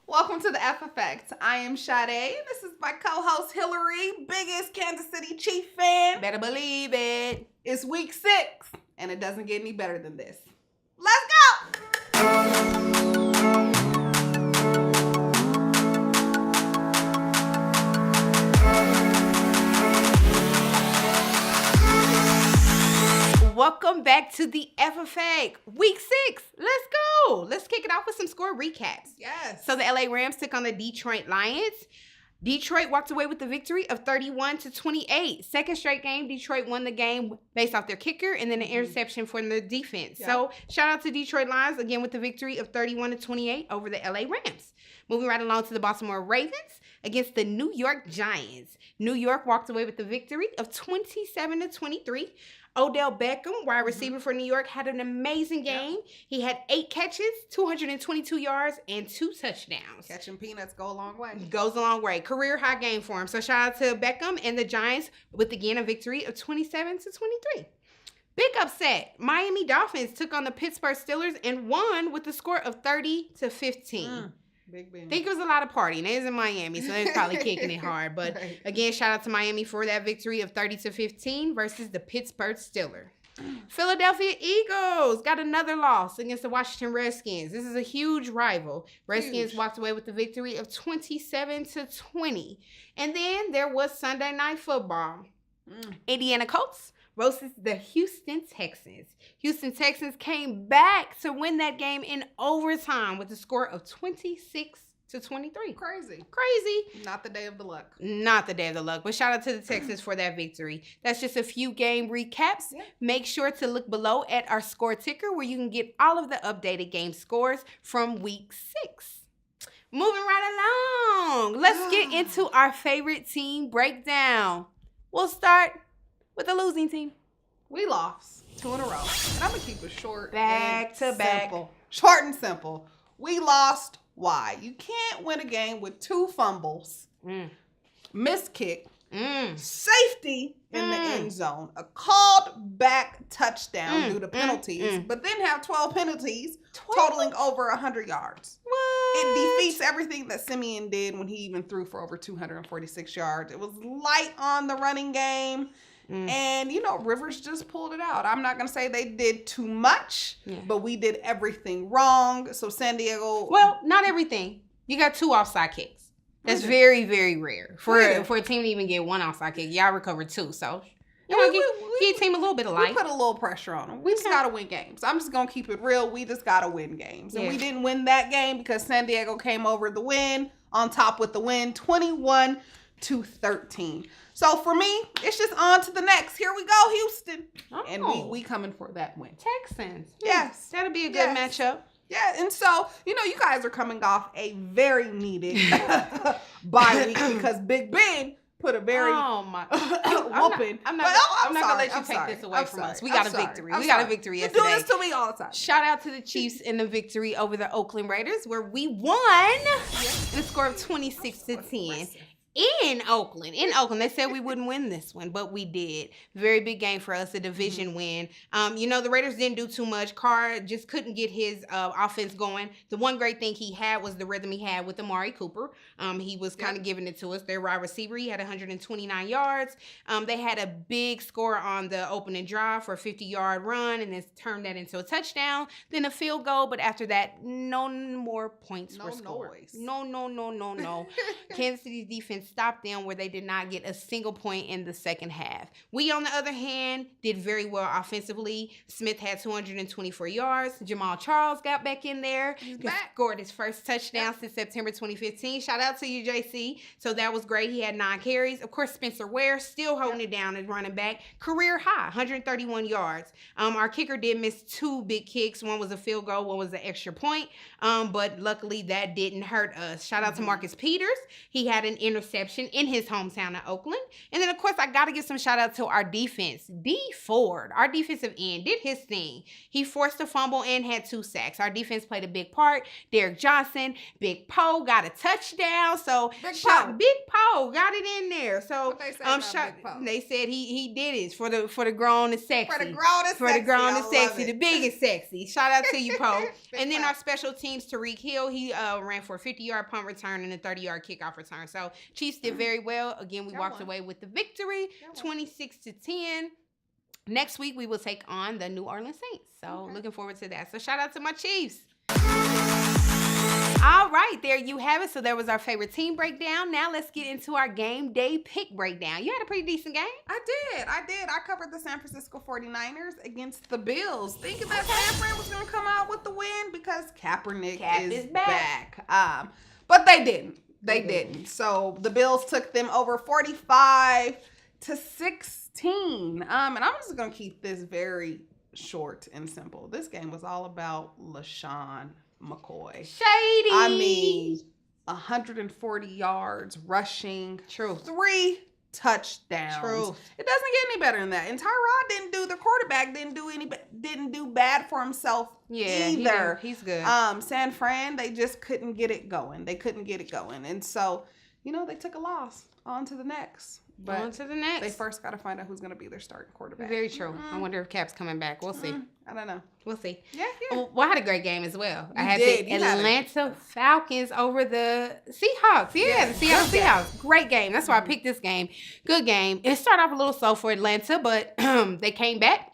Welcome to the F Effect. I am Sade. This is my co-host Hillary, biggest Kansas City Chief fan. Better believe it. It's week 6, and it doesn't get any better than this. Let's go! Welcome back to the F Effect. Week 6. Let's go. Let's kick it off with some score recaps. Yes. So the LA Rams took on the Detroit Lions. Detroit walked away with the victory of 31-28. Second straight game, Detroit won the game based off their kicker and then an interception from the defense. Yeah. So shout out to Detroit Lions again with the victory of 31-28 over the LA Rams. Moving right along to the Baltimore Ravens against the New York Giants. New York walked away with the victory of 27-23. Odell Beckham, wide receiver for New York, had an amazing game. He had 8 catches, 222 yards, and 2 touchdowns. Catching peanuts go a long way. Goes a long way. Career high game for him. So shout out to Beckham and the Giants with, again, a victory of 27-23. Big upset. Miami Dolphins took on the Pittsburgh Steelers and won with the score of 30-15. Big Ben. I think it was a lot of partying. They was in Miami, so they was probably kicking it hard. But Right. again, shout out to Miami for that victory of 30-15 versus the Pittsburgh Steelers. Philadelphia Eagles got another loss against the Washington Redskins. This is a huge rival. Redskins Huge. walked away with the victory of 27-20. And then there was Sunday Night Football. Indiana Colts versus the Houston Texans. Houston Texans came back to win that game in overtime with a score of 26-23. Crazy. Not the day of the luck. Not the day of the luck, but shout out to the Texans for that victory. That's just a few game recaps. Yeah. Make sure to look below at our score ticker where you can get all of the updated game scores from week 6. Moving right along, let's get into our favorite team breakdown. We'll start with the losing team. We lost 2 in a row. And I'm going to keep it short Back and to back. simple. Short and simple. We lost. Why? You can't win a game with 2 fumbles, missed kick, safety in the end zone, a called back touchdown due to penalties, but then have 12 penalties totaling over 100 yards. What? It defeats everything that Simeon did when he even threw for over 246 yards. It was light on the running game. And, Rivers just pulled it out. I'm not going to say they did too much, but we did everything wrong. So San Diego... Well, not everything. You got 2 offside kicks. That's very, very rare for a team to even get 1 offside kick. Y'all recovered 2, so give your team a little bit of light. We put a little pressure on them. We just got to win games. I'm just going to keep it real. We just got to win games. And we didn't win that game because San Diego came over the win, on top with the win, 21-13. So for me, it's just on to the next. Here we go, Houston. And we coming for that win. Texans. Yes. That'll be a good matchup. Yeah, and so, you guys are coming off a very needed bye week because Big Ben put a very whooping. I'm not gonna let you take this away from us. We got a victory. We got a victory yesterday. You do this to me all the time. Shout out to the Chiefs in the victory over the Oakland Raiders, where we won in a score of 26-10. In Oakland. They said we wouldn't win this one, but we did. Very big game for us, a division win. The Raiders didn't do too much. Carr just couldn't get his offense going. The one great thing he had was the rhythm he had with Amari Cooper. He was kind of giving it to us. Their wide receiver, he had 129 yards. They had a big score on the opening drive for a 50-yard run, and then turned that into a touchdown, then a field goal. But after that, no more points were scored. No. Kansas City's defense stopped them where they did not get a single point in the second half. We, on the other hand, did very well offensively. Smith had 224 yards. Jamal Charles got back in there. He scored his first touchdown since September 2015. Shout out to you, JC. So that was great. He had 9 carries. Of course, Spencer Ware still holding it down as running back. Career high, 131 yards. Our kicker did miss 2 big kicks. One was a field goal. One was an extra point. But luckily, that didn't hurt us. Shout out to Marcus Peters. He had an interception reception in his hometown of Oakland. And then, of course, I got to give some shout out to our defense. D Ford, our defensive end, did his thing. He forced a fumble and had 2 sacks. Our defense played a big part. Derek Johnson, Big Poe got a touchdown. So Big Poe got it in there. So what they say about Big Poe? they said he did it for the grown and sexy. For the grown and For sexy. the grown and I sexy, love the it. big and sexy. Shout out to you, Poe. Big And then Poe. our special teams, Tariq Hill, he ran for a 50-yard punt return and a 30-yard kickoff return. So Chiefs did very well. Again, we Y'all walked won. away with the victory, Y'all won. 26-10. Next week, we will take on the New Orleans Saints. So looking forward to that. So shout out to my Chiefs. All right, there you have it. So there was our favorite team breakdown. Now let's get into our game day pick breakdown. You had a pretty decent game. I did. I covered the San Francisco 49ers against the Bills. Thinking that San Fran was going to come out with the win because Kaepernick is back. But they didn't. They didn't. So the Bills took them over 45-16. And I'm just going to keep this very short and simple. This game was all about LaShawn McCoy. Shady. I mean, 140 yards rushing. True. 3 touchdowns. True. It doesn't get any better than that. And Tyrod the quarterback didn't do bad for himself either. He's good. San Fran, they just couldn't get it going. And so, they took a loss. On to the next. But on to the next. They first got to find out who's going to be their starting quarterback. Very true. I wonder if Cap's coming back. We'll see. I don't know. We'll see. Yeah. Well, I had a great game as well. I You had did. the You had Atlanta Falcons over the Seahawks. Yeah, the Seattle Seahawks. Great game. That's why I picked this game. Good game. It started off a little slow for Atlanta, but they came back.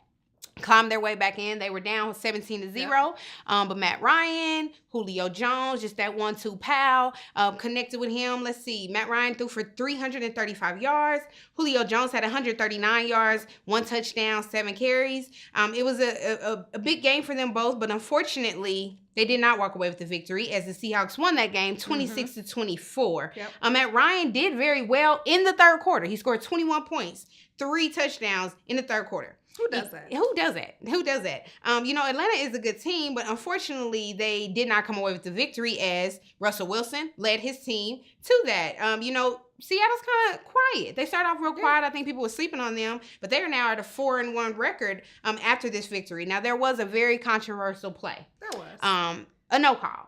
Climbed their way back in. They were down 17-0. But Matt Ryan, Julio Jones, just that 1-2 pal, connected with him. Let's see. Matt Ryan threw for 335 yards. Julio Jones had 139 yards, 1 touchdown, 7 carries. It was a big game for them both, but unfortunately, they did not walk away with the victory as the Seahawks won that game 26-24. Yep. Matt Ryan did very well in the third quarter. He scored 21 points, 3 touchdowns in the third quarter. Who does that? Atlanta is a good team, but unfortunately, they did not come away with the victory as Russell Wilson led his team to that. Seattle's kind of quiet. They started off real quiet. I think people were sleeping on them, but they are now at a 4-1 record after this victory. Now, there was a very controversial play. There was. A no call.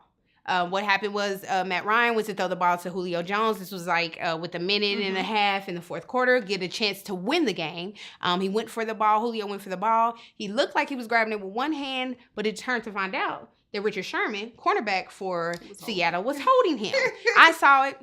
What happened was Matt Ryan was to throw the ball to Julio Jones. This was with a minute and a half in the fourth quarter, get a chance to win the game. He went for the ball. Julio went for the ball. He looked like he was grabbing it with one hand, but it turned to find out that Richard Sherman, cornerback for Seattle, was holding him. I saw it.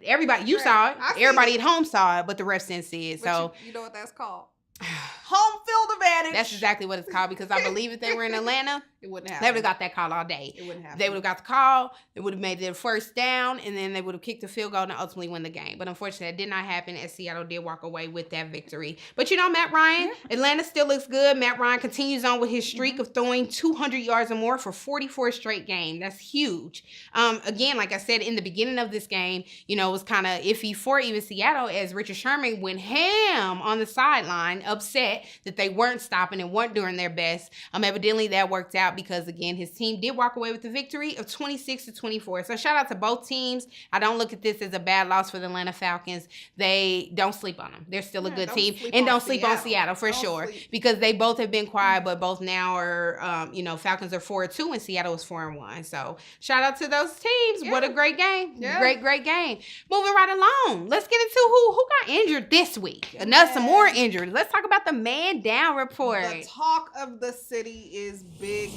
Everybody, you saw it. Everybody at home saw it, but the refs didn't see it. So you know what that's called? Home field advantage. That's exactly what it's called because I believe if they were in Atlanta, it wouldn't happen. They would have got that call all day. It wouldn't happen. They would have got the call. It would have made their first down, and then they would have kicked the field goal and ultimately win the game. But unfortunately, that did not happen as Seattle did walk away with that victory. But Matt Ryan, Atlanta still looks good. Matt Ryan continues on with his streak of throwing 200 yards or more for 44 straight games. That's huge. Again, like I said in the beginning of this game, it was kind of iffy for even Seattle as Richard Sherman went ham on the sideline, upset that they weren't stopping and weren't doing their best. Evidently, that worked out because, again, his team did walk away with the victory of 26-24. So shout out to both teams. I don't look at this as a bad loss for the Atlanta Falcons. They don't sleep on them. They're still a good team. And don't sleep on Seattle for sure. Because they both have been quiet, but both now are, Falcons are 4-2 and Seattle is 4-1. So shout out to those teams. Yeah. What a great game. Yeah. Great game. Moving right along. Let's get into who got injured this week. Some more injuries. Let's talk about the man down report. The talk of the city is Big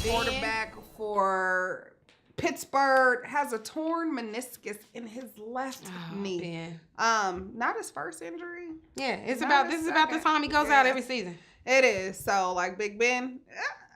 quarterback for Pittsburgh has a torn meniscus in his left knee. Ben. Not his first injury. Yeah, this is about the time he goes out every season. It is. So like Big Ben,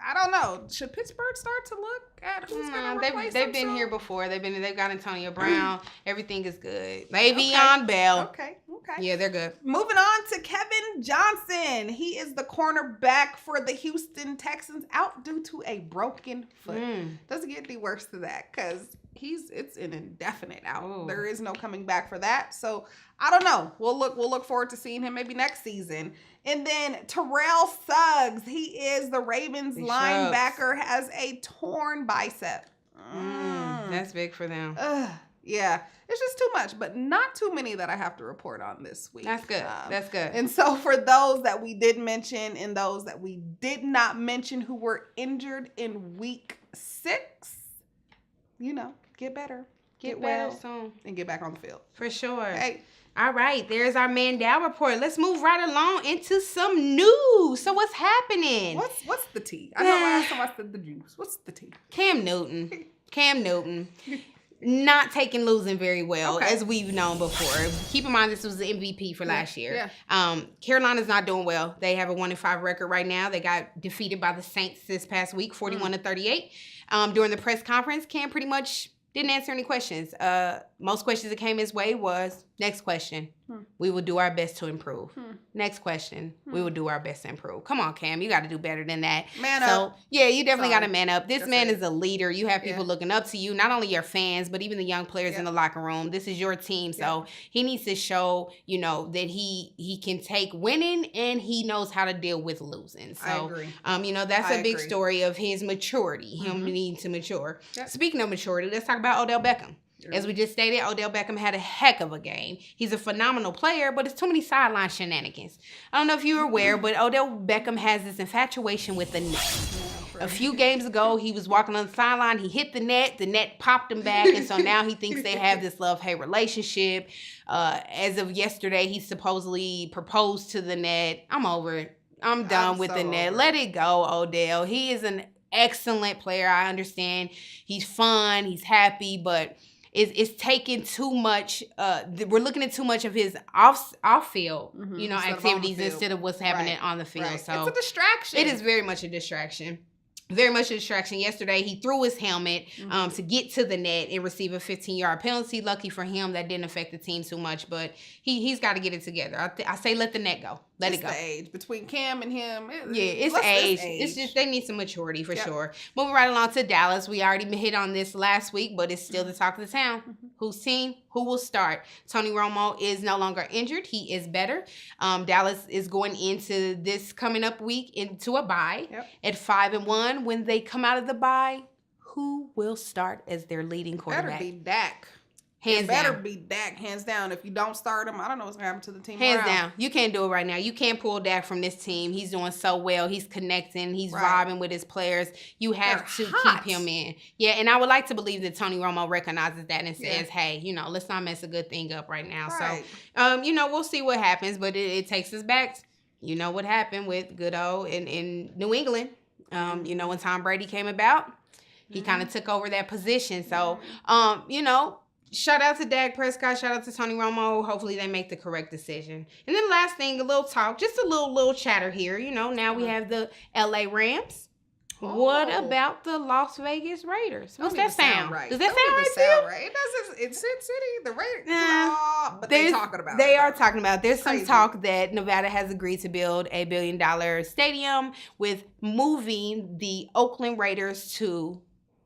I don't know. Should Pittsburgh start to look at who's going to replace They've been here before. They've got Antonio Brown. Everything is good. Le'Veon Bell. Okay. Yeah, they're good. Moving on to Kevin Johnson. He is the cornerback for the Houston Texans, out due to a broken foot. Doesn't get any worse than that because it's an indefinite out. Ooh. There is no coming back for that. So I don't know. We'll look forward to seeing him maybe next season. And then Terrell Suggs, he is the Ravens linebacker, has a torn bicep. That's big for them. Yeah, it's just too much, but not too many that I have to report on this week. That's good. That's good. And so for those that we did mention and those that we did not mention who were injured in week 6, get better. Get well soon. And get back on the field. For sure. Hey. All right, there's our Mandel report. Let's move right along into some news. So what's happening? What's the tea? I know last time I said the juice. What's the tea? Cam Newton. Not taking losing very well, as we've known before. Keep in mind, this was the MVP for last year. Yeah. Carolina's not doing well. They have a 1-5 record right now. They got defeated by the Saints this past week, 41-38. During the press conference, Cam pretty much didn't answer any questions. Most questions that came his way was, next question, we will do our best to improve. Next question, we will do our best to improve. Come on, Cam, you got to do better than that. Man up. Yeah, you definitely got to man up. This man is a leader. You have people looking up to you, not only your fans, but even the young players in the locker room. This is your team, so he needs to show, that he can take winning and he knows how to deal with losing. So, I agree. That's a big story of his maturity, him needing to mature. Yep. Speaking of maturity, let's talk about Odell Beckham. As we just stated, Odell Beckham had a heck of a game. He's a phenomenal player, but it's too many sideline shenanigans. I don't know if you're aware, but Odell Beckham has this infatuation with the net. A few games ago, he was walking on the sideline. He hit the net popped him back, and so now he thinks they have this love-hate relationship. As of yesterday, he supposedly proposed to the net. I'm over it. I'm done with the net. Let it go, Odell. He is an excellent player. I understand. He's fun. He's happy, but it's taking too much. We're looking at too much of his off field, activities instead of what's happening on the field. Right. So it's a distraction. It is very much a distraction. Very much a distraction. Yesterday, he threw his helmet to get to the net and receive a 15-yard penalty. Lucky for him, that didn't affect the team too much, but he's got to get it together. I say let the net go. Let it go. It's the age. Between Cam and him. It's age. It's just they need some maturity for sure. Moving right along to Dallas. We already hit on this last week, but it's still the talk of the town. Whose team? Who will start? Tony Romo is no longer injured. He is better. Dallas is going into this coming up week into a bye at 5-1. When they come out of the bye, who will start as their leading quarterback? Better be Dak. Better be Dak, hands down. If you don't start him, I don't know what's going to happen to the team. Hands down. You can't do it right now. You can't pull Dak from this team. He's doing so well. He's connecting. He's vibing with his players. You have to keep him in. Yeah, and I would like to believe that Tony Romo recognizes that and says, hey, let's not mess a good thing up right now. Right. So, we'll see what happens, but it takes us back. You know what happened with good old in New England. When Tom Brady came about, he kind of took over that position. So, shout out to Dak Prescott. Shout out to Tony Romo. Hopefully they make the correct decision. And then the last thing, a little talk, just a little chatter here. Now we have the LA Rams. What about the Las Vegas Raiders? What's that sound? Right. Does that sound right? It does. It's Sin City. The Raiders. But they're talking about They are talking about it. There's some talk that Nevada has agreed to build a $1 billion stadium with moving the Oakland Raiders to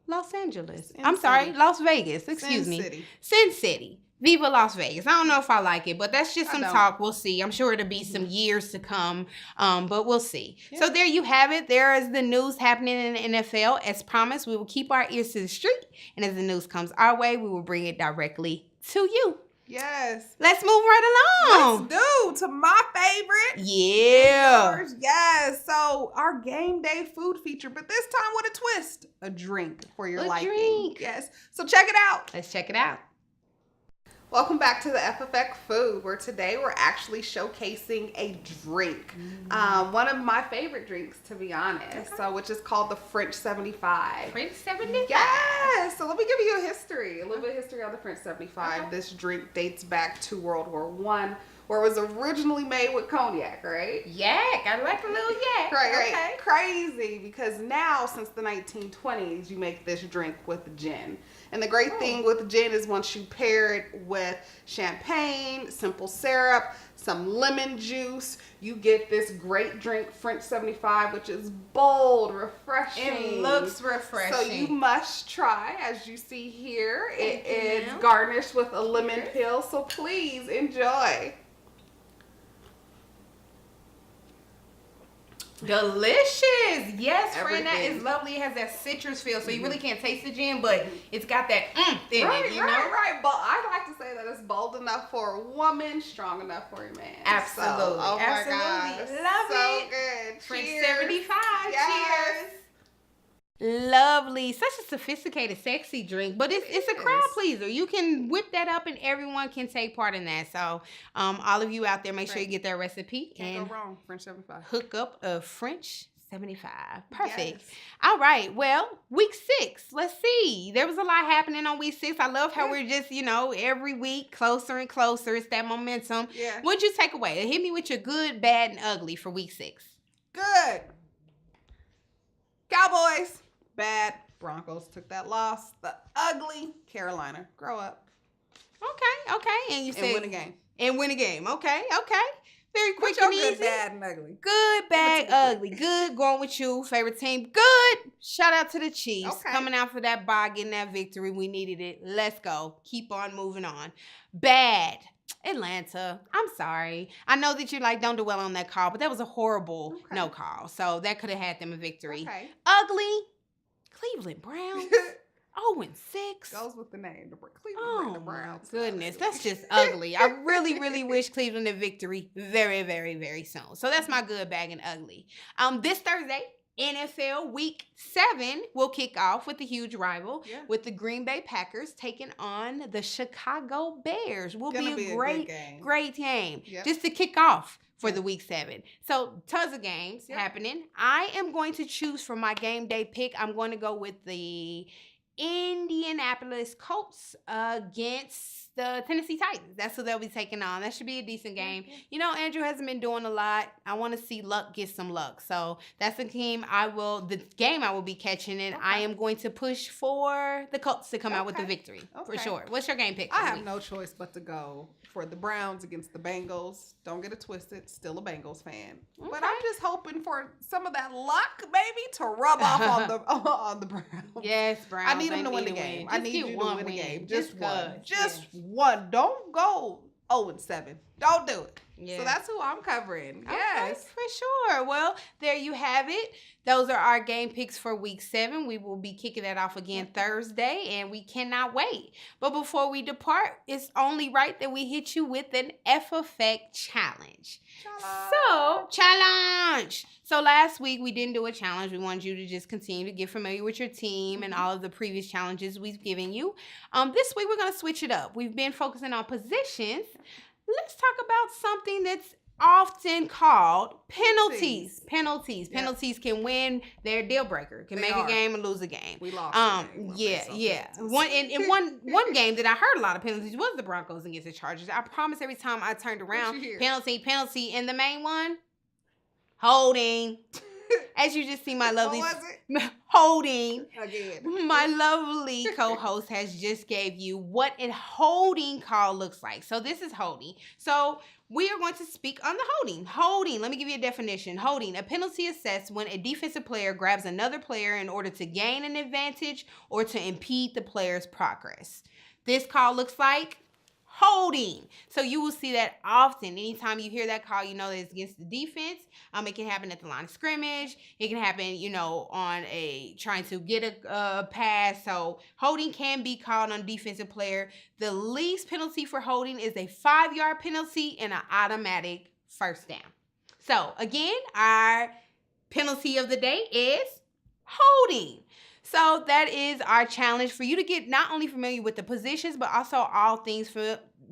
Los Angeles. Las Vegas. Excuse me. Sin City. Viva Las Vegas. I don't know if I like it, but that's just some talk. We'll see. I'm sure it'll be some years to come, but we'll see. Yeah. So there you have it. There is the news happening in the NFL. As promised, we will keep our ears to the street, and as the news comes our way, we will bring it directly to you. Yes. Let's move right along. Let's do to my favorite. Yeah. Yours. Yes. So our game day food feature, but this time with a twist. A drink for your liking. Drink. Yes. So check it out. Let's check it out. Welcome back to the F Effect Food, where today we're actually showcasing a drink. One of my favorite drinks, to be honest, which is called the French 75. French 75? Yes. So let me give you a little bit of history on the French 75. Okay. This drink dates back to World War I, where it was originally made with cognac, right? Yak. I like a little yak. Right. Okay. Crazy, because now, since the 1920s, you make this drink with gin. And the great thing with gin is once you pair it with champagne, simple syrup, some lemon juice, you get this great drink, French 75, which is bold, refreshing. It looks refreshing. So you must try, as you see here. It is garnished with a lemon peel, so please enjoy. Delicious. Yes, friend, that Everything. is lovely. It has that citrus feel, so you really can't taste the gin, but it's got that in Right, it, you know? right. But I like to say that it's bold enough for a woman, strong enough for a man. Absolutely. So, oh my Absolutely. gosh. Love so it. good. French Cheers. 75. Yes. Cheers. Lovely. Such a sophisticated, sexy drink, but it's a crowd pleaser. You can whip that up and everyone can take part in that. So all of you out there, make sure you get that recipe. Can't and go wrong. French 75. hook up a French 75. Perfect. Yes. All right. Well, week 6. Let's see. There was a lot happening on week 6. I love how we're just, every week closer and closer. It's that momentum. Yeah. What'd you take away? Hit me with your good, bad, and ugly for week 6. Good. Cowboys. Bad. Broncos took that loss. The ugly Carolina. Grow up. Okay. And you said win a game. And win a game. Okay. Very quick What's your and easy. good, bad, and ugly? Good, bad, ugly. Good, going with you. Favorite team. Good. Shout out to the Chiefs. Okay. Coming out for that bye, getting that victory. We needed it. Let's go. Keep on moving on. Bad. Atlanta. I'm sorry. I know that you're like, don't dwell on that call, but that was a horrible no call. So that could have had them a victory. Okay. Ugly. Cleveland Browns. 0-6. Goes with the name. The Cleveland the Browns. Goodness, that's just ugly. I really, really wish Cleveland a victory very, very, very soon. So that's my good, bad, and ugly. This Thursday, NFL Week 7 will kick off with the huge rival with the Green Bay Packers taking on the Chicago Bears. Will be a great game. Yep. Just to kick off for the Week 7. So tons of games happening. I am going to choose for my game day pick. I'm going to go with the Indianapolis Colts against the Tennessee Titans. That's who they'll be taking on. That should be a decent game. Andrew hasn't been doing a lot. I want to see Luck get some luck. So that's the game I will be catching, and I am going to push for the Colts to come out with the victory for sure. What's your game pick? I have no choice but to go for the Browns against the Bengals. Don't get it twisted. Still a Bengals fan. Okay. But I'm just hoping for some of that luck maybe to rub off on the Browns. Yes, Browns. I need them to win the game. I need you to win the game. Just one. Just one. Don't go 0-7. Don't do it. Yeah. So that's who I'm covering. Yes. Okay, for sure. Well, there you have it. Those are our game picks for week 7. We will be kicking that off again Thursday, and we cannot wait. But before we depart, it's only right that we hit you with an F Effect Challenge. Challenge. So last week we didn't do a challenge. We wanted you to just continue to get familiar with your team and all of the previous challenges we've given you. This week we're going to switch it up. We've been focusing on positions. Let's talk about something that's often called penalties. Penalties can win. They're a deal breaker. Can make a game and lose a game. We lost. One game that I heard a lot of penalties was the Broncos against the Chargers. I promise every time I turned around, penalty, and the main one, holding. As you just see, my lovely holding. Again. My lovely co-host has just gave you what a holding call looks like. So this is holding. So we are going to speak on the holding. Holding, let me give you a definition. Holding, a penalty assessed when a defensive player grabs another player in order to gain an advantage or to impede the player's progress. This call looks like holding. So you will see that often. Anytime you hear that call, you know that it's against the defense. It can happen at the line of scrimmage. It can happen, on trying to get a pass. So holding can be called on a defensive player. The least penalty for holding is a 5-yard penalty and an automatic first down. So again, our penalty of the day is holding. So that is our challenge for you to get not only familiar with the positions, but also all things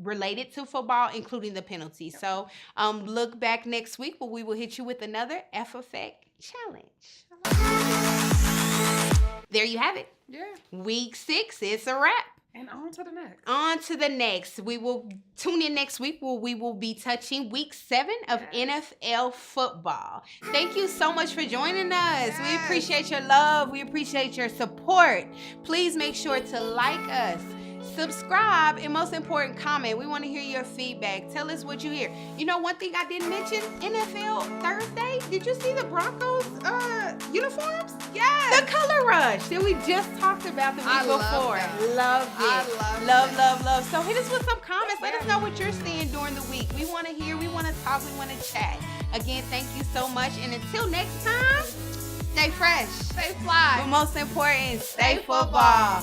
related to football, including the penalties. So look back next week where we will hit you with another F Effect Challenge. There you have it. Yeah. Week 6 is a wrap. And on to the next. On to the next. We will tune in next week where we will be touching week 7 of NFL football. Thank you so much for joining us. We appreciate your love. We appreciate your support. Please make sure to like us, subscribe, and most important, comment. We want to hear your feedback. Tell us what you hear. You know, one thing I didn't mention, NFL Thursday. Did you see the Broncos uniforms? Yes. The color rush that we just talked about the week before. Love it. Love. So hit us with some comments. Let us know what you're seeing during the week. We want to hear, we want to talk, we want to chat. Again, thank you so much. And until next time, stay fresh. Stay fly. But most important, stay football.